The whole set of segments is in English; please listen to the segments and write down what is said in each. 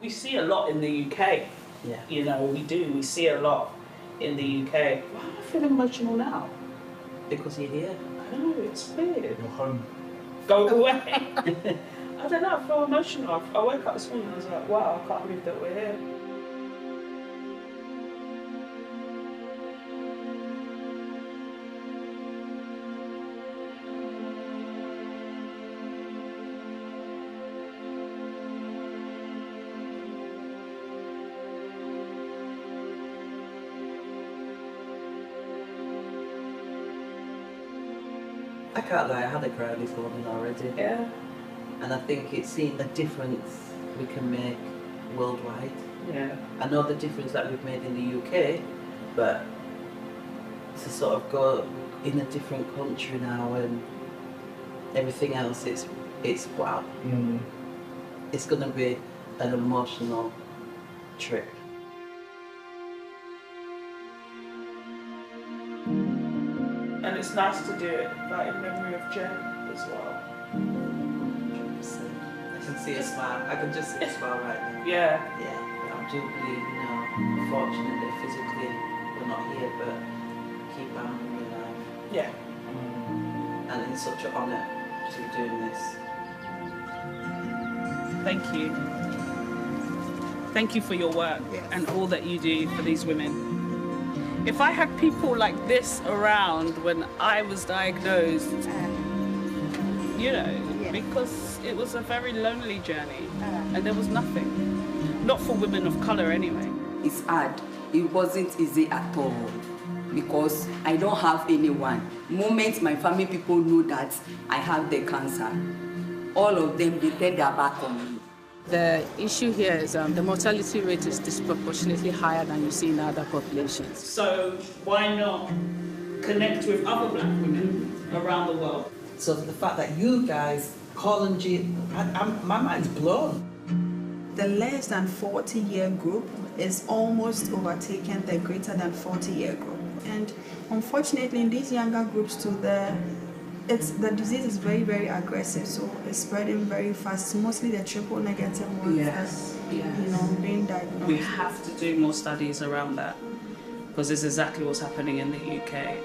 We see a lot in the UK. Yeah. You know, we do. We see a lot in the UK. Why am I feeling emotional now? Because you're here. I know, it's weird. You're home. Go away. I don't know, I feel emotional. I woke up this morning and I was like, wow, I can't believe that we're here. I can't lie, I had a cry this morning already. Yeah. And I think it's seeing the difference we can make worldwide. Yeah. I know the difference that we've made in the UK, but to sort of go in a different country now and everything else, it's wow. Mm. It's going to be an emotional trip. And it's nice to do it like in memory of Jen as well. 100%. I can see a smile. I can just see a smile right now. Yeah. Yeah, I'm jubilee, you know, unfortunately physically we're not here, but keep our memory alive. Yeah. And it's such an honour to be doing this. Thank you. Thank you for your work and all that you do for these women. If I had people like this around when I was diagnosed, you know, because it was a very lonely journey and there was nothing. Not for women of colour anyway. It's hard. It wasn't easy at all because I don't have anyone. The moment my family people know that I have the cancer, all of them, they turn their back on me. The issue here is the mortality rate is disproportionately higher than you see in other populations. So why not connect with other black women around the world? So the fact that you guys, Cronje, my mind's blown. The less than 40-year group is almost overtaken the greater than 40-year group. And unfortunately, in these younger groups too, the disease is very, very aggressive, so it's spreading very fast. Mostly the triple negative ones that, you know, being diagnosed. We have to do more studies around that because this is exactly what's happening in the UK.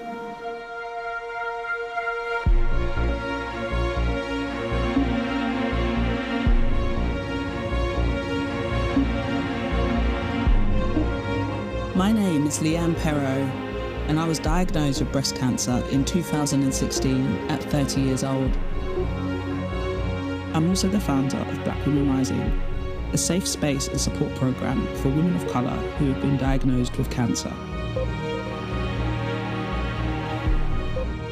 My name is Leanne Perot, and I was diagnosed with breast cancer in 2016 at 30 years old. I'm also the founder of Black Women Rising, a safe space and support programme for women of colour who have been diagnosed with cancer.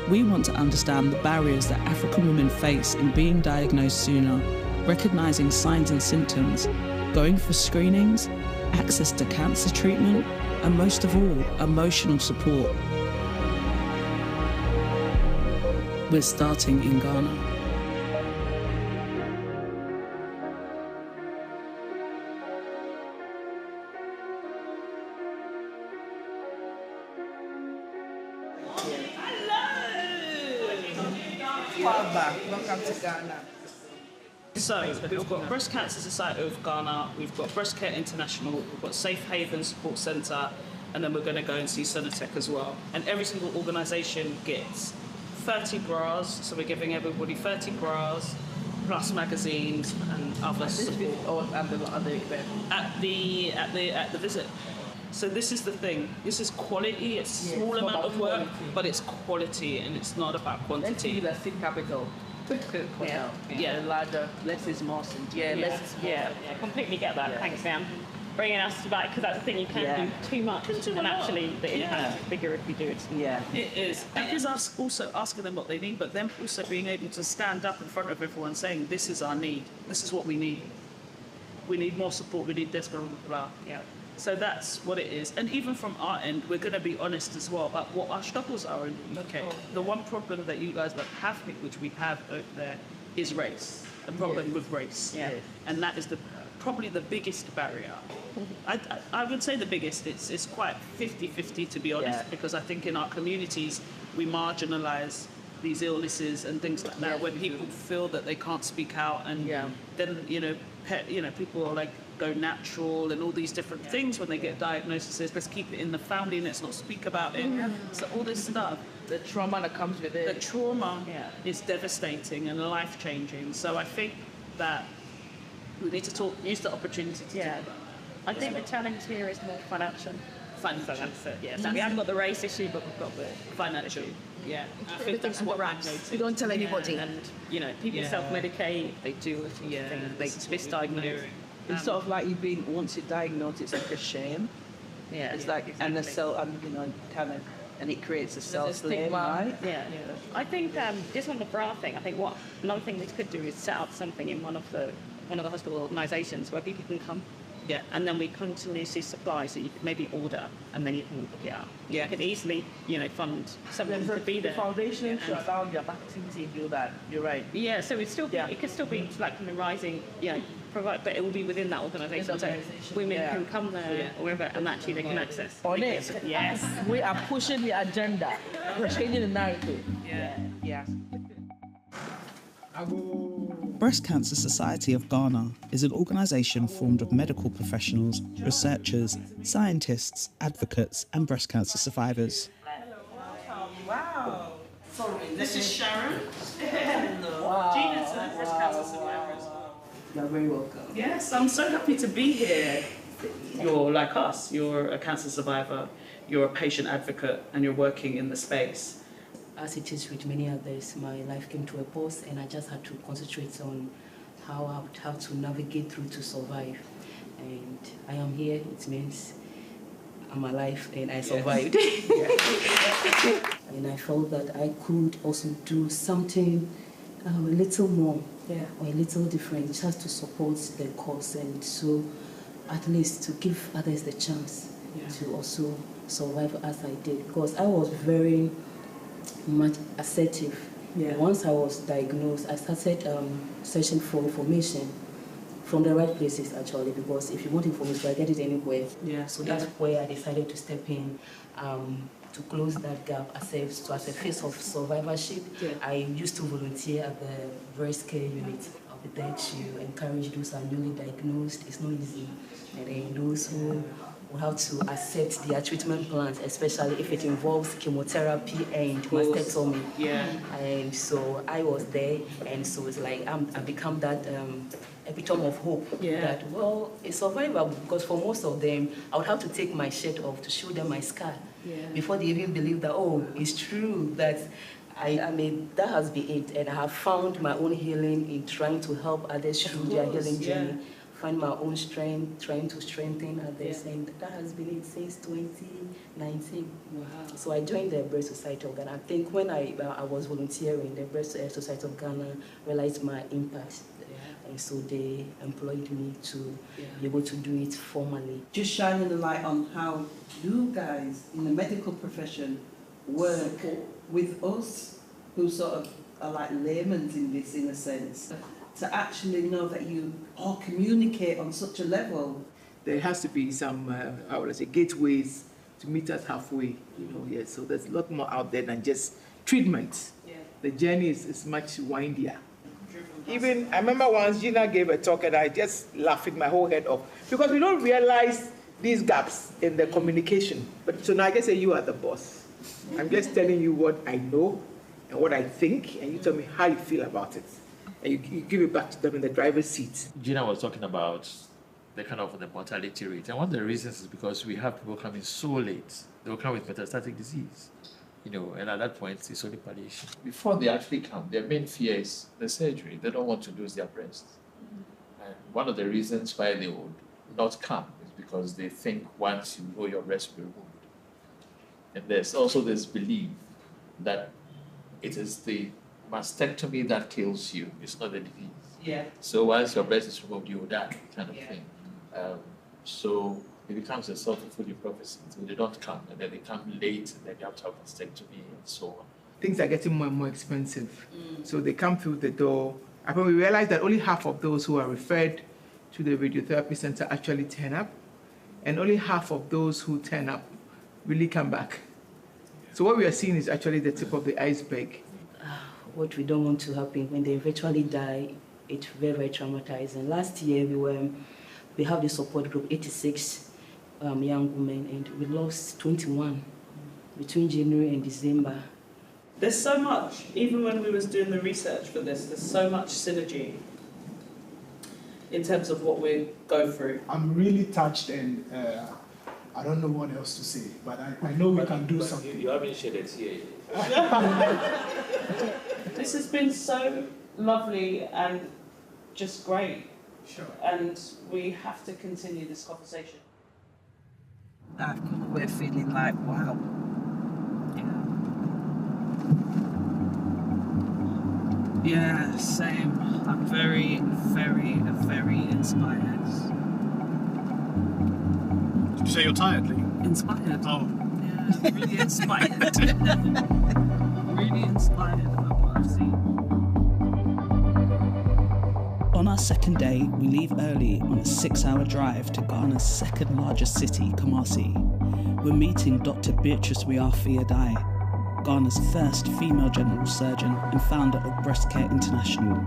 We want to understand the barriers that African women face in being diagnosed sooner, recognising signs and symptoms, going for screenings, access to cancer treatment, and most of all, emotional support. We're starting in Ghana. Welcome to Ghana. So we've got Breast Cancer Society of Ghana, we've got Breast Care International, we've got Safe Haven Support Centre, and then we're going to go and see Sonotech as well. And every single organisation gets 30 bras, so we're giving everybody 30 bras, plus magazines and other support. At the event. At the visit. So this is the thing. This is quality. It's a small amount of work, but it's quality, and it's not about quantity. Let's see capital. Yeah, larger, less is more. Yeah, I completely get that. Thanks, Sam. Bringing us back, because that's the thing, you can't do too much, and actually the impact is bigger if we do it. Yeah, it is. It is us also asking them what they need, but them also being able to stand up in front of everyone saying, this is our need, this is what we need. We need more support, we need this, blah, blah, blah. Yeah. So that's what it is. And even from our end, we're going to be honest as well about what our struggles are in the UK. The one problem that you guys don't have, which we have over there, is race. The problem with race. Yeah. And that is probably the biggest barrier. I would say the biggest. It's quite 50-50 to be honest, because I think in our communities we marginalise these illnesses and things like that when people feel that they can't speak out, and then people are like, go natural and all these different things when they get diagnoses. Let's keep it in the family, let's not speak about it. So all this stuff. The trauma that comes with it. The trauma is devastating and life-changing. So I think that we need to use the opportunity to talk about that. I think the challenge here is more financial. So that's it. Yeah, we haven't got the race issue, but we've got the financial. Yeah, I think that's what rags. We don't tell anybody. And people self-medicate. They do a few things. They misdiagnose. It's sort of like once you're diagnosed, it's like a shame. Yeah, it's like exactly. And it creates a self-blame, right? Yeah. I think just on the bra thing, I think another thing they could do is set up something in one of the hospital organisations where people can come. Yeah. And then we continuously supply, so you could maybe order and then you can pick it up. Yeah. You could easily, fund something to be there. The foundation should allow your activity to do that. You're right. Yeah, so it could still be like rising, provide, but it will be within that organisation. So women can come there or wherever, and actually they can access. On it. Yes. We are pushing the agenda. We're changing the narrative. Yeah. Breast Cancer Society of Ghana is an organisation formed of medical professionals, researchers, scientists, advocates and breast cancer survivors. Wow. This is Sharon. Hello. Gina's a breast cancer survivor as well. You're very welcome. Yes, I'm so happy to be here. You're like us. You're a cancer survivor, you're a patient advocate, and you're working in the space. As it is with many others, my life came to a pause and I just had to concentrate on how I would have to navigate through to survive. And I am here, it means I'm alive and I survived. And I felt that I could also do something a little more or a little different, just to support the cause, and so at least to give others the chance to also survive as I did. Because I was very much assertive. Once I was diagnosed, I started searching for information from the right places, actually, because if you want information, I get it anywhere. So that's where I decided to step in to close that gap as a face of survivorship. I used to volunteer at the breast care unit. I'll be there to encourage those who are newly diagnosed. It's not easy. And then those who will have to accept their treatment plans, especially if it involves chemotherapy and mastectomy. And so I was there, and so it's like I become that epitome of hope that, well, it's survivable, because for most of them, I would have to take my shirt off to show them my scar before they even believe that, oh, it's true, that I mean, that has been it, and I have found my own healing in trying to help others through their healing journey. Find my own strength, trying to strengthen others, and that has been it since 2019. Wow. So I joined the Breast Society of Ghana. I think when I was volunteering, the Breast Society of Ghana realized my impact, and so they employed me to be able to do it formally. Just shining the light on how you guys in the medical profession work with us, who sort of are like laymen in this, in a sense, to actually know that you all communicate on such a level. There has to be some, gateways to meet us halfway, so there's a lot more out there than just treatment. The journey is much windier. Even, I remember once Gina gave a talk and I just laughed my whole head off, because we don't realize these gaps in the communication. But so now I just say you are the boss. I'm just telling you what I know and what I think, and you tell me how you feel about it. And you give it back to them in the driver's seat. Gina was talking about the mortality rate. And one of the reasons is because we have people coming so late. They will come with metastatic disease, and at that point, it's only palliation. Before they actually come, their main fear is the surgery. They don't want to lose their breast. And one of the reasons why they would not come is because they think once you grow, your breast will be removed. And there's also this belief that it is the mastectomy that kills you, it's not the disease. So once your breast is removed, you will die, kind of thing. So it becomes a self-fulfilling prophecy. So they don't come, and then they come late, and then you have to have mastectomy and so on. Things are getting more and more expensive. So they come through the door. I mean, we realize that only half of those who are referred to the radiotherapy center actually turn up, and only half of those who turn up really come back. So what we are seeing is actually the tip of the iceberg. What we don't want to happen when they eventually die, it's very, very traumatizing. Last year we were we have the support group, 86 young women, and we lost 21 between January and December. There's so much, even when we was doing the research for this, there's so much synergy in terms of what we go through. I'm really touched, and I don't know what else to say, but I know we can do something. You haven't shed a tear. This has been so lovely and just great. Sure. And we have to continue this conversation. We're feeling like, wow. Yeah, same. I'm very, very, very inspired. Did you say you're tired, Lee? Inspired. Oh. Yeah, really inspired. Really inspired about what I've seen. On our second day, we leave early on a 6-hour drive to Ghana's second largest city, Kumasi. We're meeting Dr. Beatrice Wiafi-Adai, Ghana's first female general surgeon and founder of Breast Care International.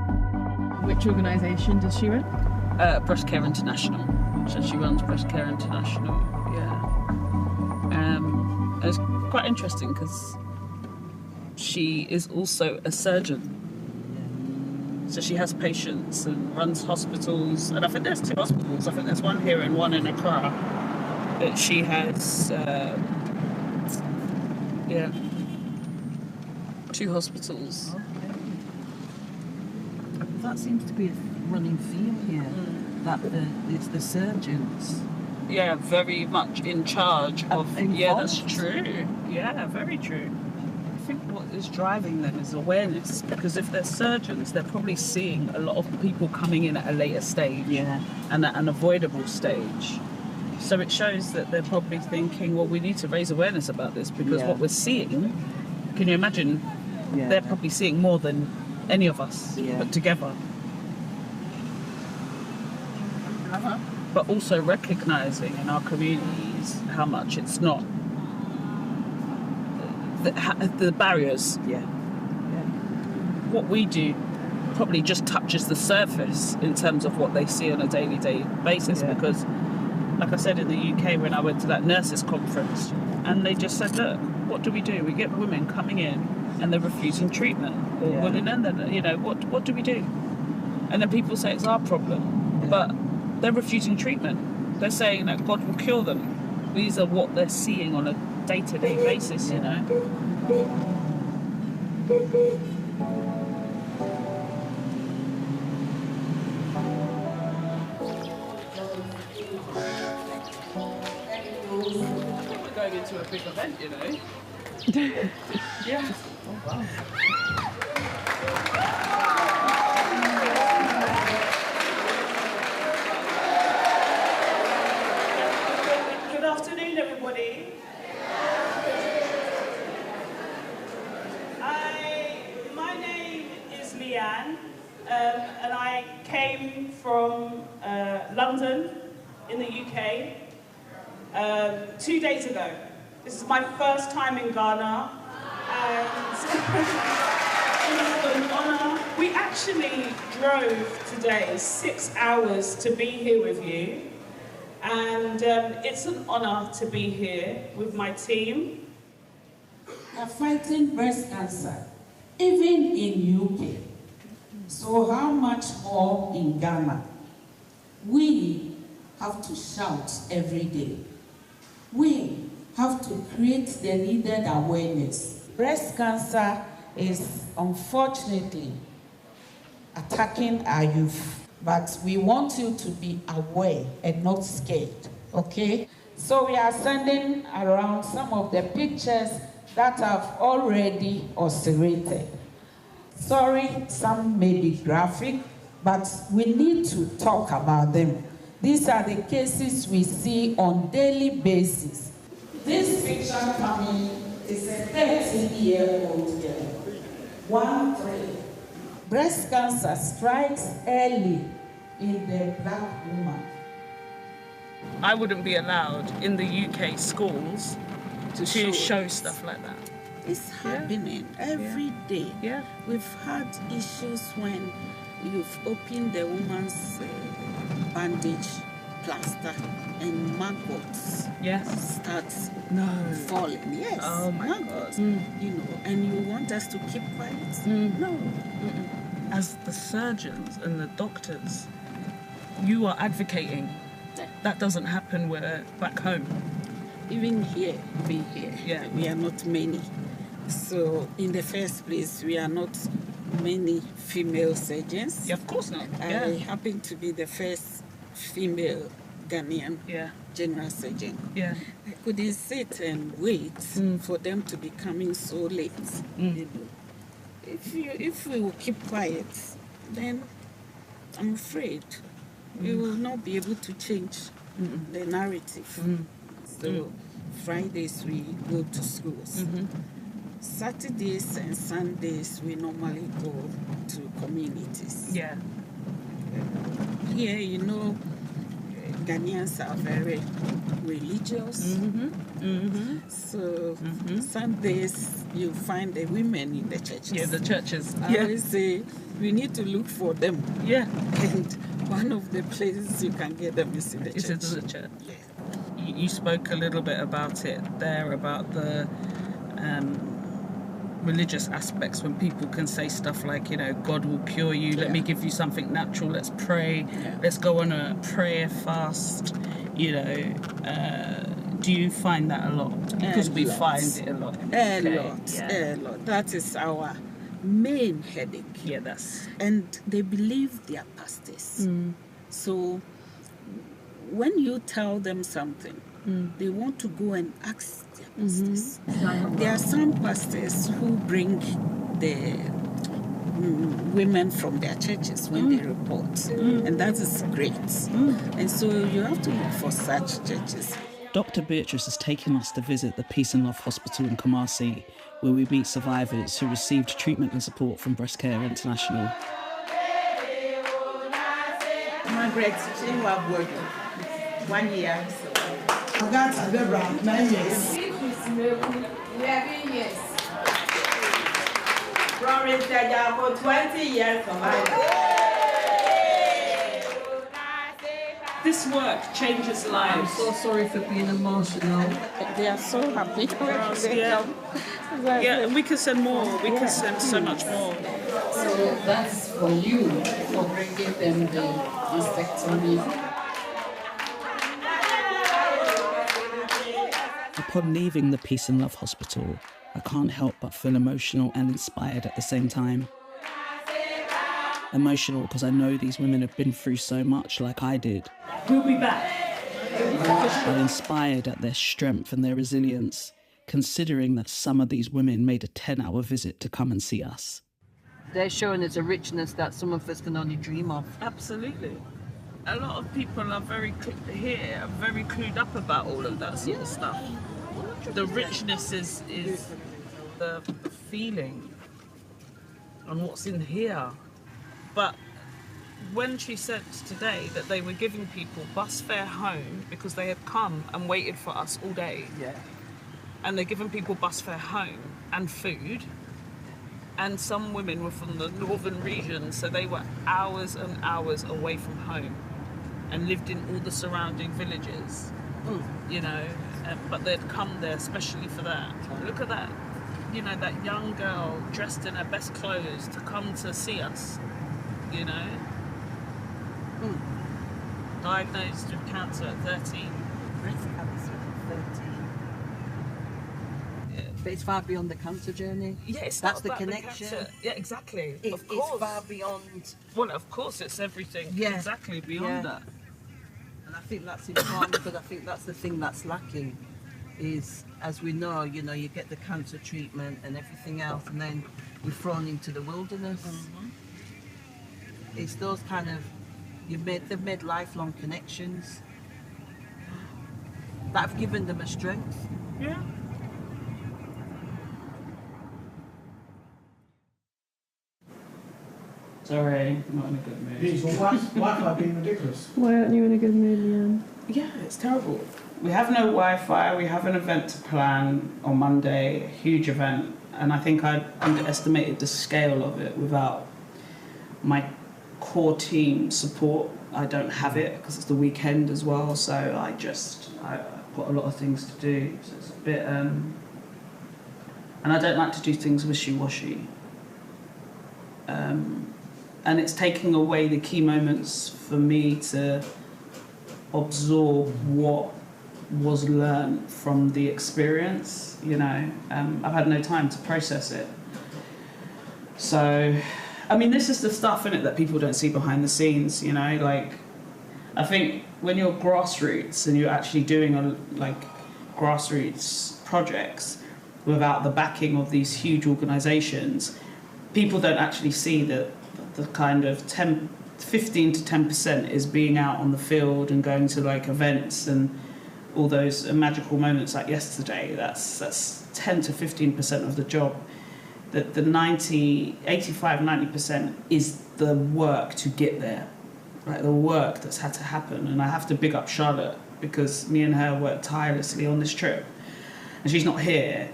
Which organisation does she run? Breast Care International. So she runs Breast Care International, yeah. It's quite interesting because she is also a surgeon. So she has patients and runs hospitals, and I think there's 2 hospitals. I think there's one here and one in Accra that she has, 2 hospitals. Okay. That seems to be a running theme here, that it's the surgeons. Yeah, very much in charge of, yeah, that's true. Yeah, very true. I think what is driving them is awareness, because if they're surgeons, they're probably seeing a lot of people coming in at a later stage, and at an avoidable stage. So it shows that they're probably thinking, well, we need to raise awareness about this, because what we're seeing, can you imagine, they're probably seeing more than any of us put together. But also recognising in our communities how much it's not the barriers. What we do probably just touches the surface in terms of what they see on a daily basis, because like I said, in the UK, when I went to that nurses conference, and they just said, look, what do? We get women coming in and they're refusing treatment, or what do we do? And then people say it's our problem, but they're refusing treatment. They're saying that God will cure them. These are what they're seeing on a day-to-day basis, you know. We're going into a big event, you know. Yeah. Oh, wow. Good afternoon, everybody. My name is Leanne, and I came from London in the UK 2 days ago. This is my first time in Ghana, and it's an honour. We actually drove today 6 hours to be here with you, and it's an honour to be here with my team. Are fighting breast cancer, even in UK. So how much more in Ghana? We have to shout every day. We have to create the needed awareness. Breast cancer is unfortunately attacking our youth, but we want you to be aware and not scared, okay? So we are sending around some of the pictures that have already ulcerated. Sorry, some may be graphic, but we need to talk about them. These are the cases we see on daily basis. This picture coming is a 13-year-old girl, 1-3. Breast cancer strikes early in the black woman. I wouldn't be allowed in the UK schools to show stuff like that. It's happening every day. Yeah. We've had issues when you've opened the woman's bandage plaster and maggots start falling. Yes. Oh my maggots. God. You know, and you want us to keep quiet? No. As the surgeons and the doctors, you are advocating. That doesn't happen back home. Even here, we are not many. So in the first place, we are not many female surgeons. Yeah, of course not. I happen to be the first female Ghanaian general surgeon. Yeah. I couldn't sit and wait for them to be coming so late. You know. If we will keep quiet, then I'm afraid we will not be able to change the narrative. So Fridays we go to schools. Saturdays and Sundays we normally go to communities. Yeah. Here, you know, Ghanaians are very religious. So Sundays you find the women in the churches. Yeah, the churches. I always say we need to look for them. Yeah. And one of the places you can get them is in the church. Is in the church. Yeah. You spoke a little bit about it there, about the religious aspects, when people can say stuff like, you know, God will cure you, let me give you something natural, let's pray, let's go on a prayer fast, you know. Do you find that a lot? Because we find it a lot. A lot. That is our main headache. Yeah, that's... And they believe they are pastors. So when you tell them something, they want to go and ask their pastors. There are some pastors who bring the women from their churches when they report, and that is great. And so you have to look for such churches. Dr. Beatrice has taken us to visit the Peace and Love Hospital in Kumasi, where we meet survivors who received treatment and support from Breast Care International. Margaret, she was working 1 year. I got around 9 years. 11 years. From for 20 years of life. This work changes lives. I'm so sorry for being emotional. They are so happy. Yeah, and we can send more. We can send so much more. So that's for you, for bringing them the mastectomy. Upon leaving the Peace and Love Hospital, I can't help but feel emotional and inspired at the same time. Emotional because I know these women have been through so much like I did. We'll be back. But inspired at their strength and their resilience, considering that some of these women made a 10-hour visit to come and see us. They're showing us a richness that some of us can only dream of. Absolutely. A lot of people are very clued up about all of that sort of stuff. The richness is the feeling and what's in here. But when she said today that they were giving people bus fare home because they had come and waited for us all day, and they're giving people bus fare home and food, and some women were from the northern region, so they were hours and hours away from home and lived in all the surrounding villages, you know, but they'd come there especially for that. Look at that, you know, that young girl dressed in her best clothes to come to see us, you know. Diagnosed with cancer at 13. Breast cancer at 13. But it's far beyond the cancer journey. Yeah, it's that's not the about connection. The cancer. Yeah, exactly. It's far beyond. Well, of course, it's everything. Yeah. Exactly beyond that. And I think that's important because I think that's the thing that's lacking. Is, as we know, you know, you get the cancer treatment and everything else, and then you're thrown into the wilderness. It's those kind of they've made lifelong connections that have given them a strength. Yeah. Sorry, not in a good mood. Why are being ridiculous? Why aren't you in a good mood, Leanne? Yeah, it's terrible. We have no Wi-Fi. We have an event to plan on Monday, a huge event, and I think I underestimated the scale of it without my core team support. I don't have it because it's the weekend as well, so I put a lot of things to do, so it's a bit, and I don't like to do things wishy-washy. And it's taking away the key moments for me to absorb what was learned from the experience, you know. I've had no time to process it. So, I mean, this is the stuff in it that people don't see behind the scenes, you know. Like, I think when you're grassroots and you're actually doing grassroots projects without the backing of these huge organisations, people don't actually see that the kind of 15 to 10% is being out on the field and going to like events and all those magical moments like yesterday. That's 10 to 15% of the job. The 85-90% is the work to get there, right? The work that's had to happen. And I have to big up Charlotte because me and her worked tirelessly on this trip, and she's not here.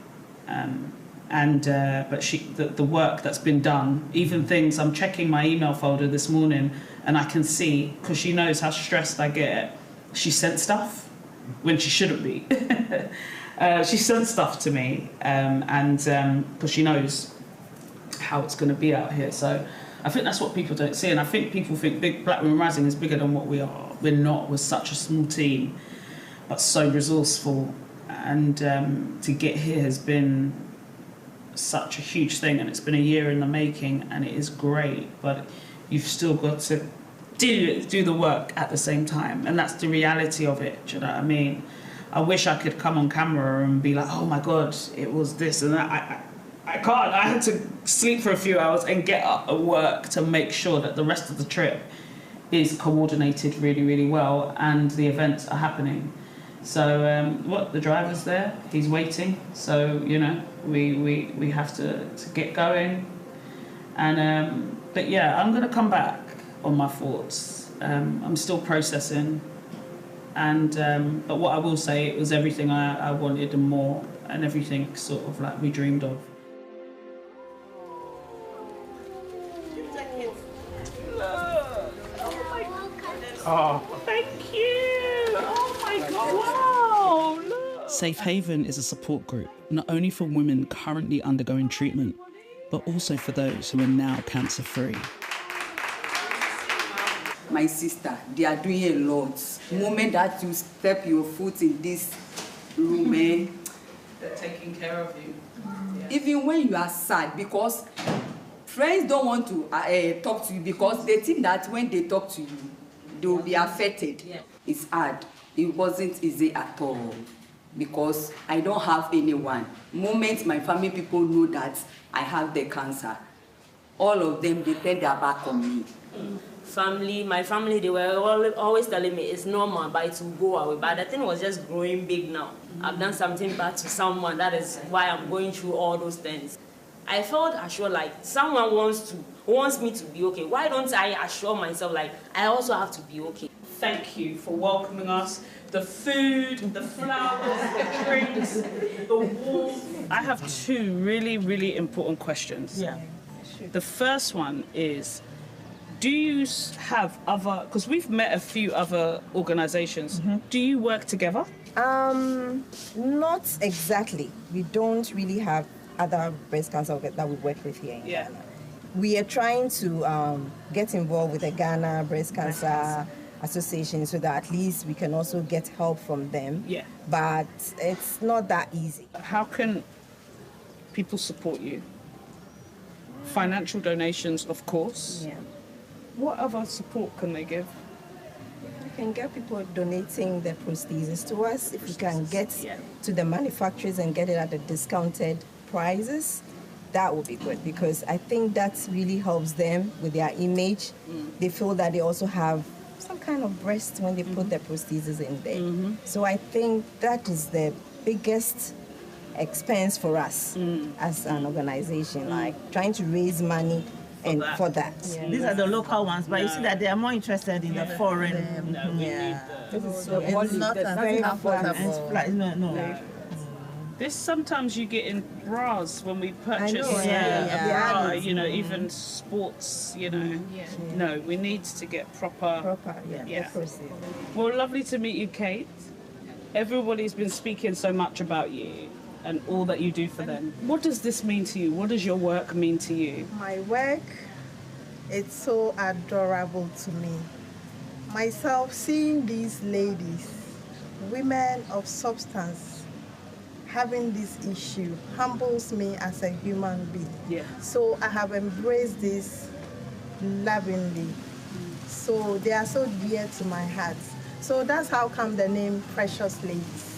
But the work that's been done, even things, I'm checking my email folder this morning and I can see, because she knows how stressed I get, she sent stuff when she shouldn't be. She sent stuff to me because she knows how it's going to be out here. So I think that's what people don't see, and I think people think Big Black Women Rising is bigger than what we are. We're not. We're such a small team, but so resourceful, and to get here has been such a huge thing, and it's been a year in the making, and it is great, but you've still got to do the work at the same time, and that's the reality of it. Do you know what I mean? I wish I could come on camera and be like, oh my god, it was this and that. I can't. I had to sleep for a few hours and get up at work to make sure that the rest of the trip is coordinated really, really well and the events are happening. So the driver's there, he's waiting, so you know we have to get going. And but yeah, I'm gonna come back on my thoughts. I'm still processing, and but what I will say, it was everything I wanted and more, and everything sort of like we dreamed of. Oh, thank you! Oh my God! Wow! Look. Safe Haven is a support group not only for women currently undergoing treatment, but also for those who are now cancer-free. My sister, they are doing a lot. The moment that you step your foot in this room, they're taking care of you. Yeah. Even when you are sad, because friends don't want to talk to you because they think that when they talk to you, they will be affected. Yeah. It's hard. It wasn't easy at all because I don't have anyone. The moment my family people know that I have the cancer, all of them, they turn their back on me. My family, they were always telling me it's normal, but it will go away. But the thing was just growing big now. I've done something bad to someone. That is why I'm going through all those things. I felt assured like someone wants me to be okay. Why don't I assure myself like I also have to be okay? Thank you for welcoming us. The food, the flowers, the drinks, the warmth. I have two really, really important questions. Yeah. The first one is, do you have other, because we've met a few other organizations, do you work together? Not exactly. We don't really have other breast cancer that we work with here in Ghana. We are trying to get involved with the Ghana Breast Cancer Association so that at least we can also get help from them. Yeah. But it's not that easy. How can people support you? Financial donations, of course. Yeah. What other support can they give? We can get people donating their prostheses to us. If we can get to the manufacturers and get it at the discounted prices, that would be good, because I think that really helps them with their image. They feel that they also have some kind of breast when they put their prostheses in there. So I think that is the biggest expense for us as an organization, like trying to raise money for that. Yeah. These are the local ones, but you see that they are more interested in the foreign. This is so it's not very affordable. No. This sometimes you get in bras when we purchase a bra, you know, even sports, you know. No, we need to get proper. Well, lovely to meet you, Kate. Everybody's been speaking so much about you and all that you do for them. What does this mean to you? What does your work mean to you? My work, it's so adorable to me. Myself, seeing these ladies, women of substance, having this issue humbles me as a human being. Yeah. So I have embraced this lovingly. So they are so dear to my heart. So that's how come the name Precious Ladies.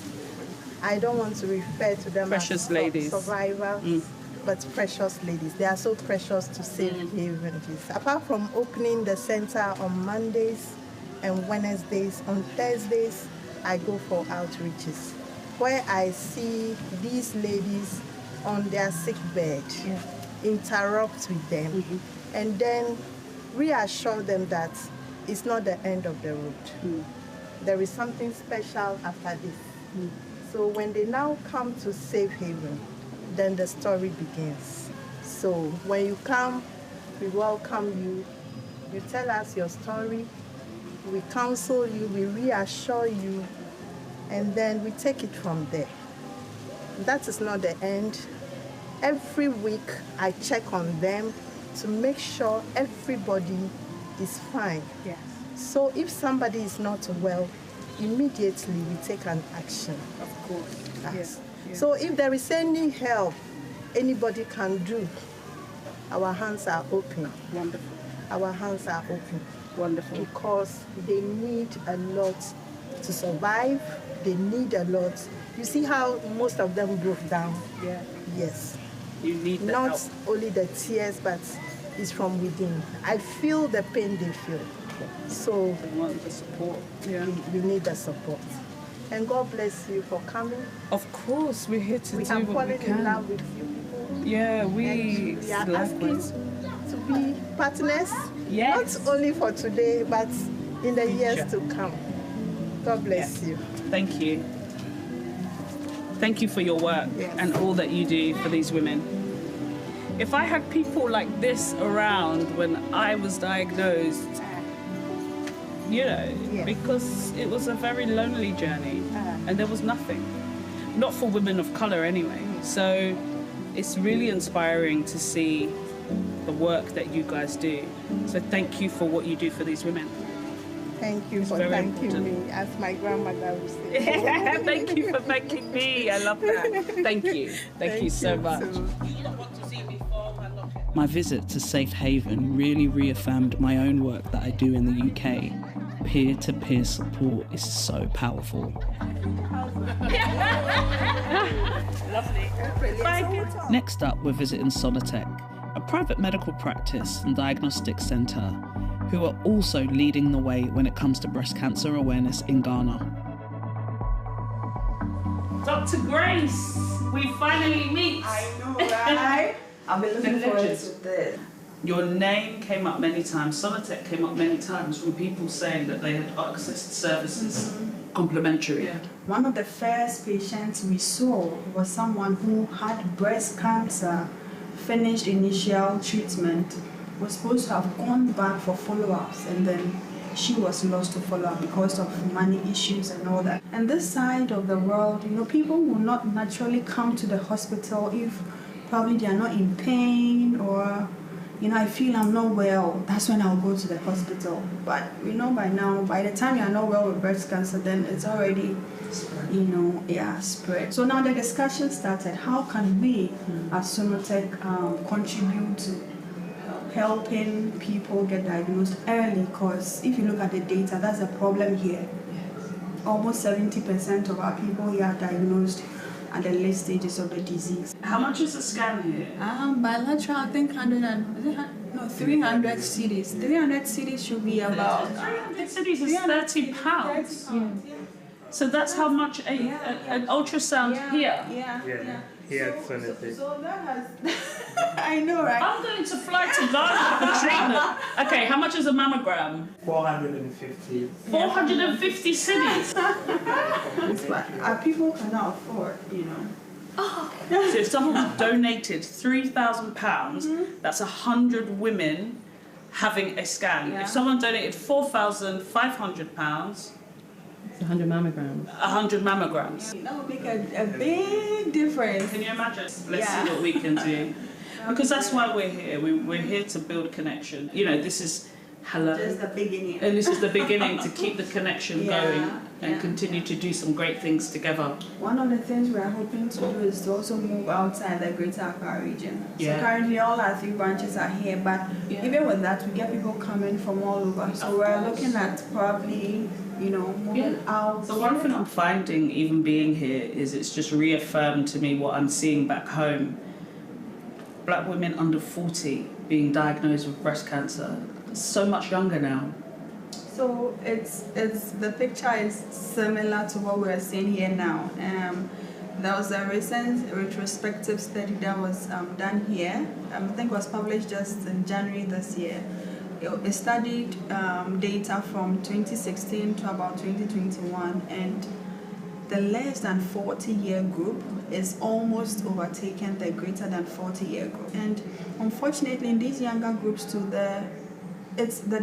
I don't want to refer to them Precious as ladies. Survivors, but Precious Ladies. They are so precious to Safe Haven. Apart from opening the center on Mondays and Wednesdays, on Thursdays, I go for outreaches, where I see these ladies on their sick bed, interrupt with them, and then reassure them that it's not the end of the road. There is something special after this. So when they now come to Safe Haven, then the story begins. So when you come, we welcome you. You tell us your story. We counsel you, we reassure you, and then we take it from there. That is not the end. Every week, I check on them to make sure everybody is fine. Yes. So if somebody is not well, immediately we take an action. Of course. Yes. So if there is any help anybody can do, our hands are open. Wonderful. Our hands are open. Wonderful. Because they need a lot to survive. They need a lot. You see how most of them broke down? Yeah. Yes. You need the Not help. only the tears, but it's from within. I feel the pain they feel. So they want the support. Yeah. You need the support. And God bless you for coming. Of course, we're here to we do have what we fallen in can. love with you people. Yeah, And we are asking to be partners. Yes. Not only for today, but in the years to come. God bless you. Thank you. Thank you for your work and all that you do for these women. If I had people like this around when I was diagnosed, you know, because it was a very lonely journey and there was nothing. Not for women of colour anyway. So it's really inspiring to see the work that you guys do. So thank you for what you do for these women. Thank you for very thanking important. me, as my grandmother would say. Thank you for thanking me. I love that. Thank you. Thank you so much. My visit to Safe Haven really reaffirmed my own work that I do in the UK. Peer-to-peer support is so powerful. Lovely. Next up, we're visiting Sonotech, a private medical practice and diagnostic centre who are also leading the way when it comes to breast cancer awareness in Ghana. Dr. Grace, we finally meet. I know, right? I've been looking forward to this. Your name came up many times, Sonotech came up many times from people saying that they had accessed services complimentary. Yeah. One of the first patients we saw was someone who had breast cancer, finished initial treatment, was supposed to have gone back for follow-ups, and then she was lost to follow-up because of money issues and all that. And this side of the world, you know, people will not naturally come to the hospital if probably they are not in pain or, you know, I feel I'm not well, that's when I'll go to the hospital. But we know by now, by the time you're not well with breast cancer, then it's already, you know, spread. So now the discussion started, how can we as Sonotech contribute to helping people get diagnosed early? Because if you look at the data, that's a problem here. Almost 70% of our people here are diagnosed at the late stages of the disease. How much is a scan here? Bilateral, I think 300 CDs. 300 CDs should be about... 300 CDs is £30. So that's how much an ultrasound here? Yeah. Here at Sonotech. So that has... I know, right? I'm going to fly to Ghana for treatment. Okay, how much is a mammogram? 450. 450 cities. But our people cannot afford, you know. So if someone donated £3,000, that's 100 women having a scan. If someone donated £4,500, 100 mammograms. 100 mammograms. That would make a big difference. Can you imagine? Let's see what we can do. Because that's why we're here. We're here to build connection. You know, this is just the beginning. And this is the beginning to keep the connection going and continue to do some great things together. One of the things we're hoping to do is to also move outside the Greater Accra region. Yeah. So currently all our 3 branches are here, but even with that, we get people coming from all over. So we're looking at probably, you know, moving out. The one thing I'm finding, even being here, is it's just reaffirmed to me what I'm seeing back home. Black women under 40 being diagnosed with breast cancer. So much younger now. So it's the picture is similar to what we're seeing here now. There was a recent retrospective study that was done here. I think it was published just in January this year. It studied data from 2016 to about 2021, and the less than 40-year group is almost overtaken the greater than 40-year group. And unfortunately, in these younger groups too, the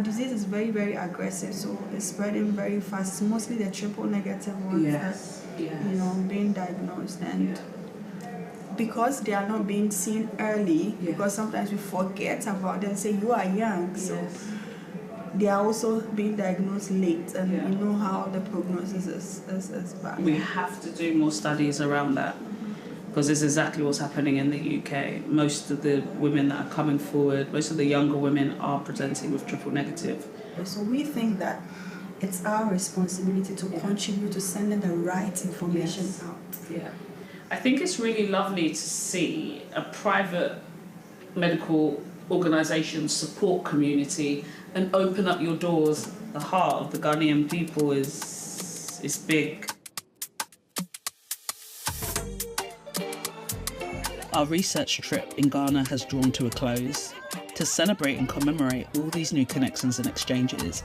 disease is very, very aggressive, so it's spreading very fast. It's mostly the triple negative ones that, you know, being diagnosed. And because they are not being seen early, because sometimes we forget about them, say you are young, so they are also being diagnosed late, and you know how the prognosis is bad. We have to do more studies around that, because this is exactly what's happening in the UK. Most of the women that are coming forward, most of the younger women are presenting with triple negative. So we think that it's our responsibility to contribute to sending the right information out. Yeah. I think it's really lovely to see a private medical organisation support community and open up your doors. The heart of the Ghanaian people is big. Our research trip in Ghana has drawn to a close. To celebrate and commemorate all these new connections and exchanges,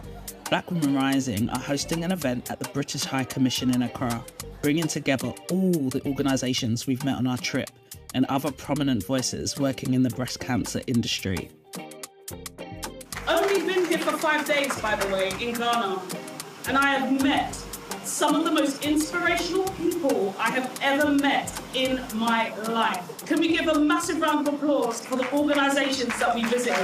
Black Women Rising are hosting an event at the British High Commission in Accra, bringing together all the organisations we've met on our trip and other prominent voices working in the breast cancer industry. Only been here for 5 days, by the way, in Ghana, and I have met some of the most inspirational people I have ever met in my life. Can we give a massive round of applause for the organisations that we visited?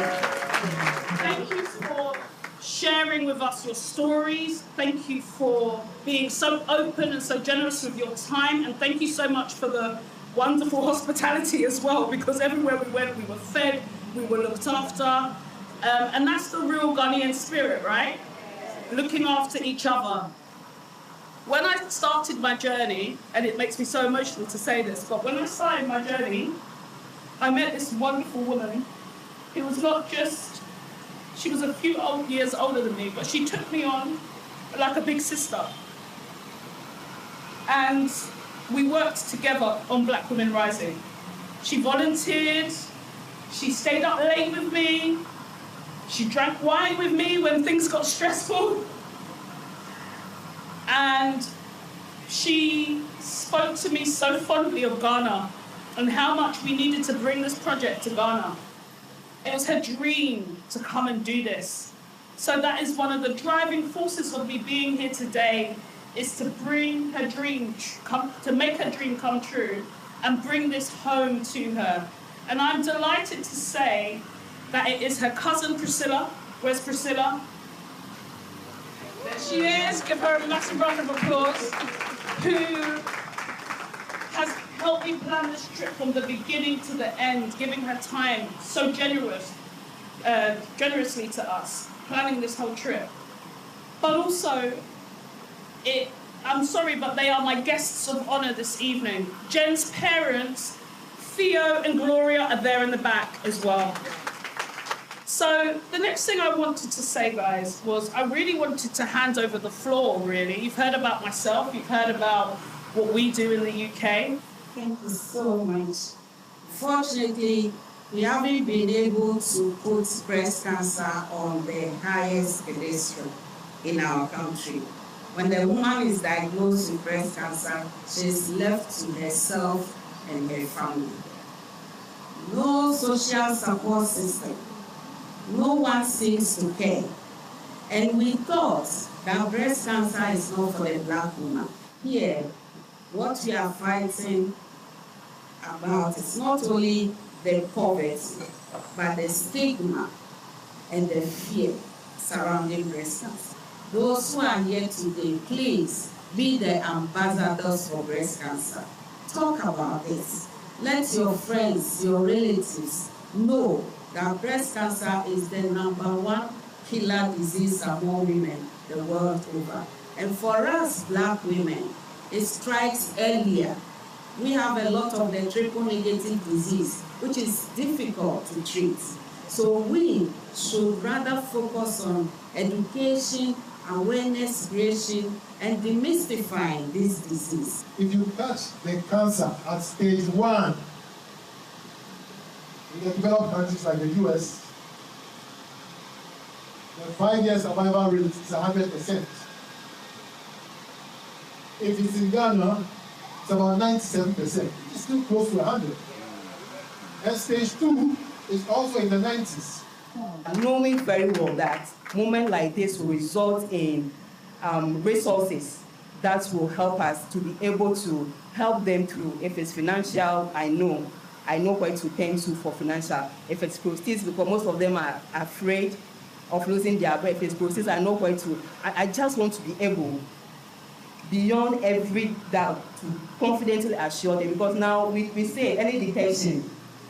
Thank you for sharing with us your stories. Thank you for being so open and so generous with your time. And thank you so much for the wonderful hospitality as well, because everywhere we went, we were fed, we were looked after. And that's the real Ghanaian spirit, right? Looking after each other. When I started my journey, and it makes me so emotional to say this, but when I started my journey, I met this wonderful woman who was not just, she was a few years older than me, but she took me on like a big sister. And we worked together on Black Women Rising. She volunteered, she stayed up late with me, she drank wine with me when things got stressful. And she spoke to me so fondly of Ghana and how much we needed to bring this project to Ghana. It was her dream to come and do this. So that is one of the driving forces of me being here today, is to bring her dream, to make her dream come true and bring this home to her. And I'm delighted to say that it is her cousin Priscilla. Where's Priscilla? There she is. Give her a massive round of applause. Who has helped me plan this trip from the beginning to the end, giving her time so generously to us, planning this whole trip. But also, I'm sorry, but they are my guests of honour this evening. Jen's parents, Theo and Gloria, are there in the back as well. So the next thing I wanted to say, guys, was I really wanted to hand over the floor, really. You've heard about myself, you've heard about what we do in the UK. Thank you so much. Fortunately, we haven't been able to put breast cancer on the highest pedestal in our country. When the woman is diagnosed with breast cancer, she's left to herself and her family. No social support system. No one seems to care. And we thought that breast cancer is not for the Black woman. Here, what we are fighting about is not only the poverty, but the stigma and the fear surrounding breast cancer. Those who are here today, please be the ambassadors for breast cancer. Talk about this. Let your friends, your relatives know that breast cancer is the #1 killer disease among women the world over. And for us Black women, it strikes earlier. We have a lot of the triple negative disease, which is difficult to treat. So we should rather focus on education, awareness creation, and demystifying this disease. If you catch the cancer at stage 1 in the developed countries like the US, the 5-year survival rate is 100%. If it's in Ghana, it's about 97%. It's still close to 100. And stage 2 is also in the 90s. Knowing very well that movement like this will result in resources that will help us to be able to help them through. If it's financial, I know where to turn to for financial. If it's prosthesis, because most of them are afraid of losing their breath. If it's prosthesis, I know where to. I just want to be able, beyond every doubt, to confidently assure them, because now we say early detection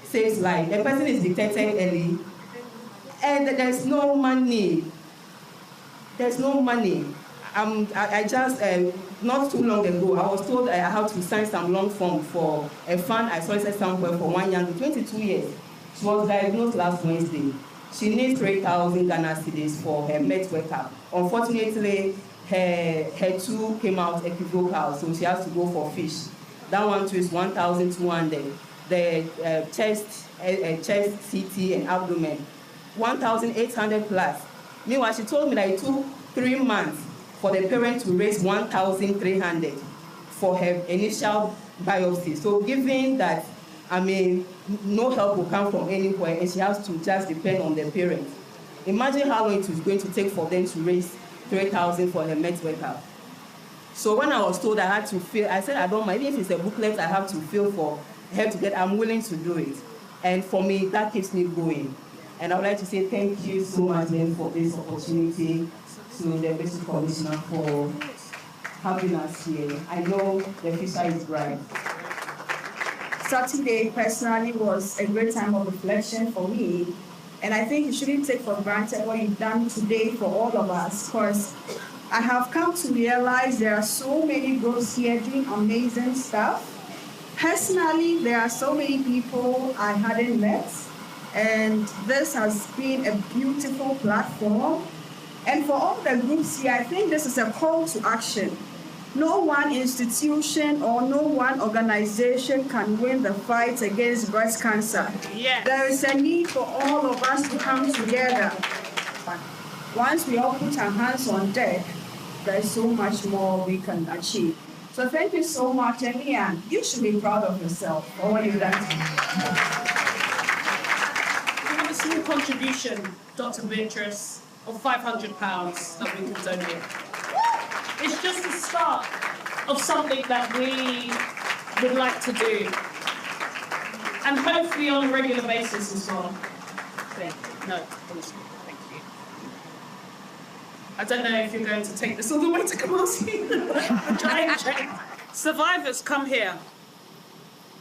saves life. The person is detected early, and there's no money. There's no money. I just, not too long ago, I was told I had to sign some long form for a fund I solicited somewhere for one young, 22 years. She was diagnosed last Wednesday. She needs 3,000 Ghana cedis for her med workup. Unfortunately, her two came out equivocal, so she has to go for fish. That one too is 1,200. The chest CT and abdomen, 1,800 plus. Meanwhile, she told me that it took 3 months for the parent to raise 1,300 for her initial biopsy. So given that, no help will come from anywhere and she has to just depend on the parent. Imagine how long it is going to take for them to raise 3,000 for her med workup. So when I was told I had to fill, I said I don't mind. Even if it's a booklet I have to fill for her to get, I'm willing to do it. And for me, that keeps me going. And I would like to say thank you so much then for this opportunity, to the Basic Commissioner for having us here. I know the future is bright. Saturday personally was a great time of reflection for me, and I think you shouldn't take for granted what you've done today for all of us, because I have come to realize there are so many groups here doing amazing stuff. Personally, there are so many people I hadn't met, and this has been a beautiful platform. And for all the groups here, I think this is a call to action. No one institution or no one organization can win the fight against breast cancer. Yes. There is a need for all of us to come together. Once we all put our hands on deck, there is so much more we can achieve. So thank you so much, and Ian, you should be proud of yourself for what you've done. We have a small contribution, Dr. Beatrice, of £500 that we can donate. It's just the start of something that we would like to do, and hopefully on a regular basis as well. No, please. Thank you. I don't know if you're going to take this all the way to Kumasi. Survivors, come here.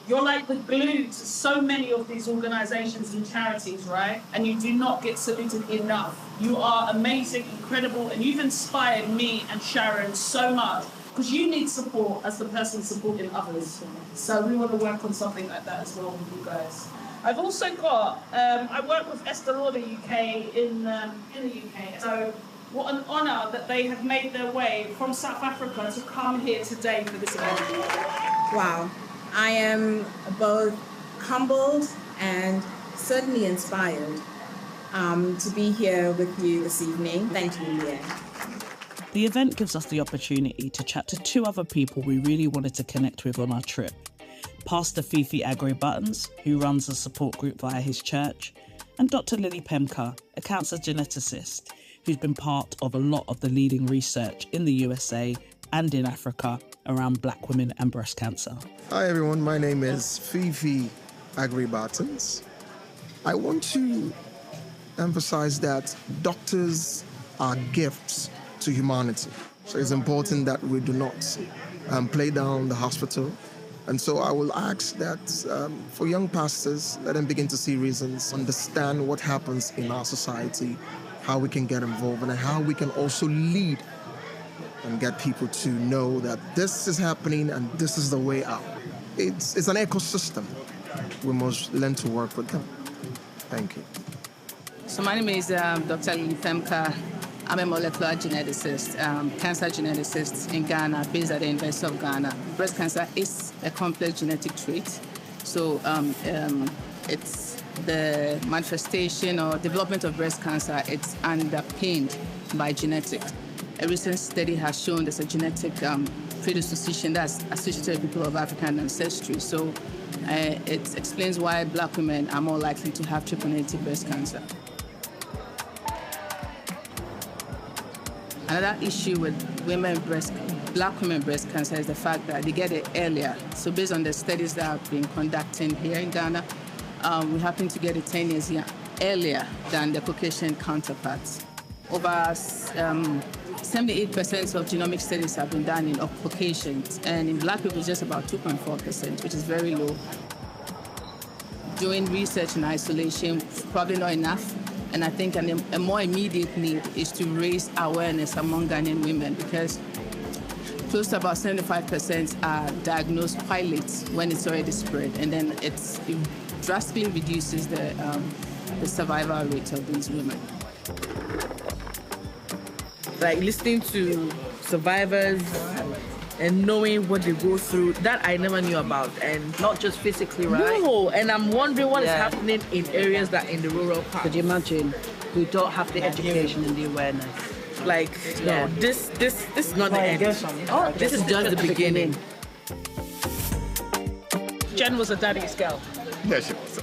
You're like the glue to so many of these organizations and charities, right? And you do not get saluted enough. You are amazing, incredible, and you've inspired me and Sharon so much, because you need support as the person supporting others. So we want to work on something like that as well with you guys. I've also got, I work with Estée Lauder UK in the UK. So what an honour that they have made their way from South Africa to come here today for this event. Wow. I am both humbled and certainly inspired to be here with you this evening. Thank you, Leah. The event gives us the opportunity to chat to 2 other people we really wanted to connect with on our trip. Pastor Fifi Agri-Buttons, who runs a support group via his church, and Dr. Lily Pemka, a cancer geneticist who's been part of a lot of the leading research in the USA and in Africa around black women and breast cancer. Hi everyone, my name is Fifi Agri-Buttons. I want to emphasize that doctors are gifts to humanity. So it's important that we do not play down the hospital. And so I will ask that for young pastors, let them begin to see reasons, understand what happens in our society, how we can get involved, and how we can also lead and get people to know that this is happening and this is the way out. It's an ecosystem. We must learn to work with them. Thank you. So my name is Dr. Lily Pemka. I'm a molecular geneticist, cancer geneticist in Ghana, based at the University of Ghana. Breast cancer is a complex genetic trait. So it's the manifestation or development of breast cancer, it's underpinned by genetics. A recent study has shown there's a genetic predisposition that's associated with people of African ancestry. So it explains why black women are more likely to have triple-negative breast cancer. Another issue with black women breast cancer is the fact that they get it earlier. So based on the studies that have been conducted here in Ghana, we happen to get it 10 years earlier than the Caucasian counterparts. Over 78% of genomic studies have been done in Caucasians, and in black people it's just about 2.4%, which is very low. Doing research in isolation, probably not enough. And I think a more immediate need is to raise awareness among Ghanaian women, because close to about 75% are diagnosed quite late when it's already spread, and then it drastically reduces the survival rate of these women. Like listening to survivors and knowing what they go through, that I never knew about. And not just physically, right? No, and I'm wondering what is happening in areas that in the rural parts. Could you imagine? We don't have the education and the awareness. Like, no, this is not the end. Oh, this is just the beginning. Jen was a daddy's girl. Yeah, she was.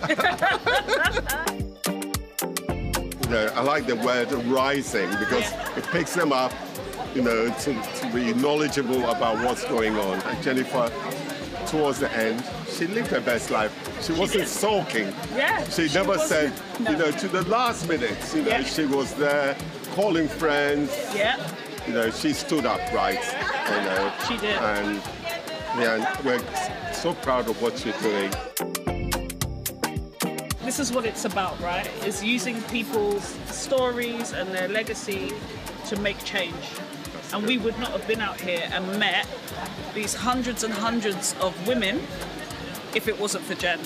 I like the word rising because it picks them up, to be knowledgeable about what's going on. And Jennifer, towards the end, she lived her best life. She wasn't sulking. Yeah. She never said, to the last minute, she was there calling friends. Yeah. She stood up, right? She did. And we're so proud of what she's doing. This is what it's about, right? It's using people's stories and their legacy to make change. And we would not have been out here and met these hundreds and hundreds of women if it wasn't for Jen.